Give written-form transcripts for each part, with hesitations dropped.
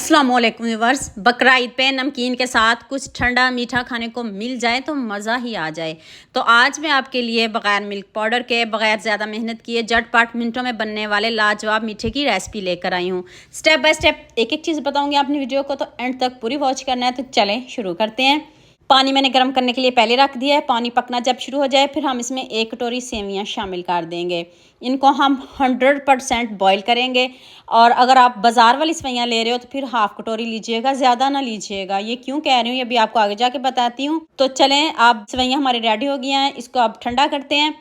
अस्सलाम वालेकुम व्यूअर्स। बकरा ईद पे नमकीन के साथ कुछ ठंडा मीठा खाने को मिल जाए तो मज़ा ही आ जाए। तो आज मैं आपके लिए बग़ैर मिल्क पाउडर के, बग़ैर ज़्यादा मेहनत किए, झटपट मिनटों में बनने वाले लाजवाब मीठे की रेसिपी लेकर आई हूँ। स्टेप बाय स्टेप एक एक चीज़ बताऊँगी आपने वीडियो को, तो एंड तक पूरी वॉच करना है। तो चलें शुरू करते हैं। पानी मैंने गर्म करने के लिए पहले रख दिया है। पानी पकना जब शुरू हो जाए फिर हम इसमें 1 कटोरी सेवियां शामिल कर देंगे। इनको हम 100% बॉईल करेंगे। और अगर आप बाज़ार वाली सेवइयां ले रहे हो तो फिर हाफ़ कटोरी लीजिएगा, ज़्यादा ना लीजिएगा। ये क्यों कह रही हूँ, ये भी आपको आगे जाके बताती हूँ। तो चलें, आप सेवइयां हमारी रेडी हो गई हैं, इसको अब ठंडा करते हैं।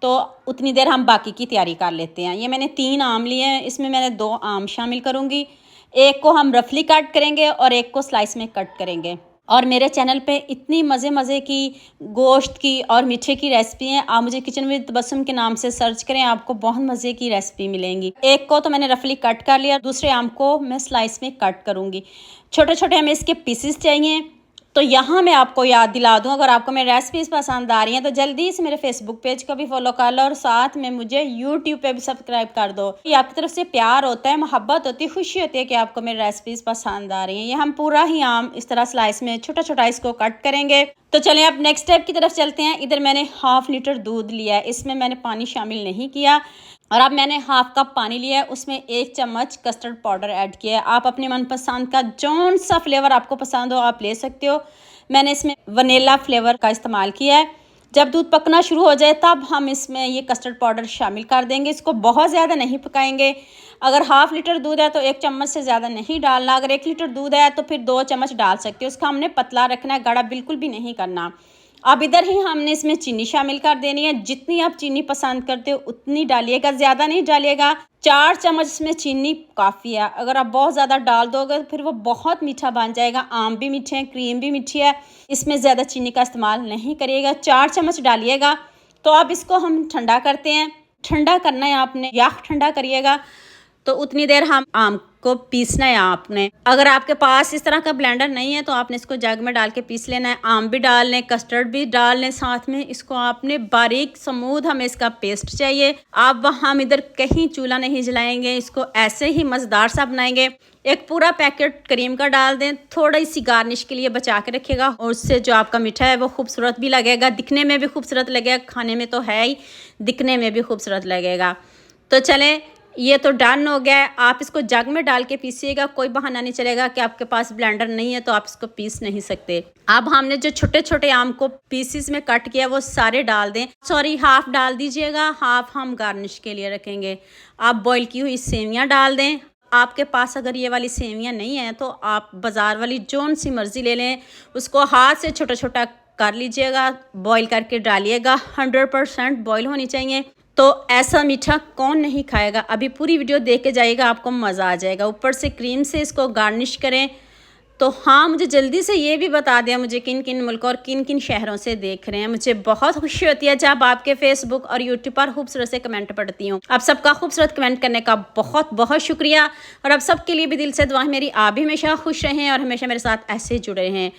तो उतनी देर हम बाकी की तैयारी कर लेते हैं। ये मैंने 3 आम लिए हैं, इसमें मैंने 2 आम शामिल करूँगी। एक को हम रफली कट करेंगे और एक को स्लाइस में कट करेंगे। और मेरे चैनल पे इतनी मज़े की गोश्त की और मीठे की रेसिपी हैं, आप मुझे किचन विद तबस्सुम के नाम से सर्च करें, आपको बहुत मज़े की रेसिपी मिलेंगी। एक को तो मैंने रफली कट कर लिया, दूसरे आम को मैं स्लाइस में कट करूँगी। छोटे छोटे हमें इसके पीसेस चाहिए। तो यहाँ मैं आपको याद दिला दूँ, अगर आपको मेरी रेसिपीज़ पसंद आ रही हैं तो जल्दी से मेरे फेसबुक पेज को भी फॉलो कर लो और साथ में मुझे यूट्यूब पे भी सब्सक्राइब कर दो। ये आपकी तरफ से प्यार होता है, मोहब्बत होती है, खुशी होती है कि आपको मेरी रेसिपीज़ पसंद आ रही हैं। ये हम पूरा ही आम इस तरह स्लाइस में छोटा छोटा इसको कट करेंगे। तो चलें अब नेक्स्ट स्टेप की तरफ चलते हैं। इधर मैंने हाफ़ लीटर दूध लिया है, इसमें मैंने पानी शामिल नहीं किया। और अब मैंने हाफ़ कप पानी लिया है, उसमें 1 चम्मच कस्टर्ड पाउडर ऐड किया है। आप अपने मनपसंद का जौन सा फ्लेवर आपको पसंद हो आप ले सकते हो। मैंने इसमें वनीला फ्लेवर का इस्तेमाल किया है। जब दूध पकना शुरू हो जाए तब हम इसमें ये कस्टर्ड पाउडर शामिल कर देंगे। इसको बहुत ज़्यादा नहीं पकाएंगे। अगर हाफ़ लीटर दूध है तो 1 चम्मच से ज़्यादा नहीं डालना। अगर 1 लीटर दूध है तो फिर 2 चम्मच डाल सकते हो। उसका हमने पतला रखना है, गाढ़ा बिल्कुल भी नहीं करना। अब इधर ही हमने इसमें चीनी शामिल कर देनी है। जितनी आप चीनी पसंद करते हो उतनी डालिएगा, ज़्यादा नहीं डालिएगा। 4 चम्मच इसमें चीनी काफ़ी है। अगर आप बहुत ज़्यादा डाल दोगे तो फिर वो बहुत मीठा बन जाएगा। आम भी मीठे हैं, क्रीम भी मीठी है, इसमें ज़्यादा चीनी का इस्तेमाल नहीं करिएगा। 4 चम्मच डालिएगा। तो अब इसको हम ठंडा करते हैं। ठंडा करना है आपने, या ठंडा करिएगा। तो उतनी देर हम आम को पीसना है आपने। अगर आपके पास इस तरह का ब्लेंडर नहीं है तो आपने इसको जग में डाल के पीस लेना है। आम भी डाल लें, कस्टर्ड भी डाल लें साथ में। इसको आपने बारीक स्मूथ, हमें इसका पेस्ट चाहिए। अब हम इधर कहीं चूल्हा नहीं जलाएंगे, इसको ऐसे ही मज़ेदार सा बनाएंगे। एक पूरा पैकेट क्रीम का डाल दें, थोड़ी सी गार्निश के लिए बचा के रखिएगा। और उससे जो आपका मीठा है वो खूबसूरत भी लगेगा, दिखने में भी खूबसूरत लगेगा, खाने में तो है ही, दिखने में भी खूबसूरत लगेगा। तो चलें, ये तो डन हो गया है। आप इसको जग में डाल के पीसिएगा, कोई बहाना नहीं चलेगा कि आपके पास ब्लेंडर नहीं है तो आप इसको पीस नहीं सकते। अब हमने जो छोटे छोटे आम को पीसेस में कट किया वो सारे डाल दें। सॉरी, हाफ़ डाल दीजिएगा, हाफ़ हम गार्निश के लिए रखेंगे। आप बॉईल की हुई सेवियां डाल दें। आपके पास अगर ये वाली सेवियां नहीं है तो आप बाज़ार वाली जौन सी मर्ज़ी ले लें, उसको हाथ से छोटा छोटा कर लीजिएगा, बॉईल करके डालिएगा। 100% बॉईल होनी चाहिए। तो ऐसा मीठा कौन नहीं खाएगा। अभी पूरी वीडियो देख के जाइएगा, आपको मज़ा आ जाएगा। ऊपर से क्रीम से इसको गार्निश करें। तो हाँ, मुझे जल्दी से ये भी बता दिया मुझे किन किन मुल्क और किन किन शहरों से देख रहे हैं। मुझे बहुत खुशी होती है जब आपके फेसबुक और यूट्यूब पर खूबसूरत से कमेंट पढ़ती हूँ। आप सबका खूबसूरत कमेंट करने का बहुत बहुत शुक्रिया। और अब सबके लिए भी दिल से दुआ है मेरी, आप भी हमेशा खुश रहें और हमेशा मेरे साथ ऐसे ही जुड़े रहें।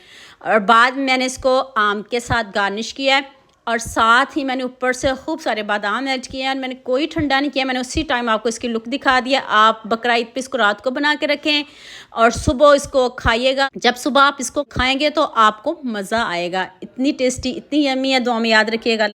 और बाद में मैंने इसको आम के साथ गार्निश किया है और साथ ही मैंने ऊपर से खूब सारे बादाम ऐड किए हैं। मैंने कोई ठंडा नहीं किया, मैंने उसी टाइम आपको इसकी लुक दिखा दिया। आप बकरा ईद पे इसको रात को बना के रखें और सुबह इसको खाइएगा। जब सुबह आप इसको खाएंगे तो आपको मज़ा आएगा। इतनी टेस्टी, इतनी यम्मी है। दुआ में याद रखिएगा।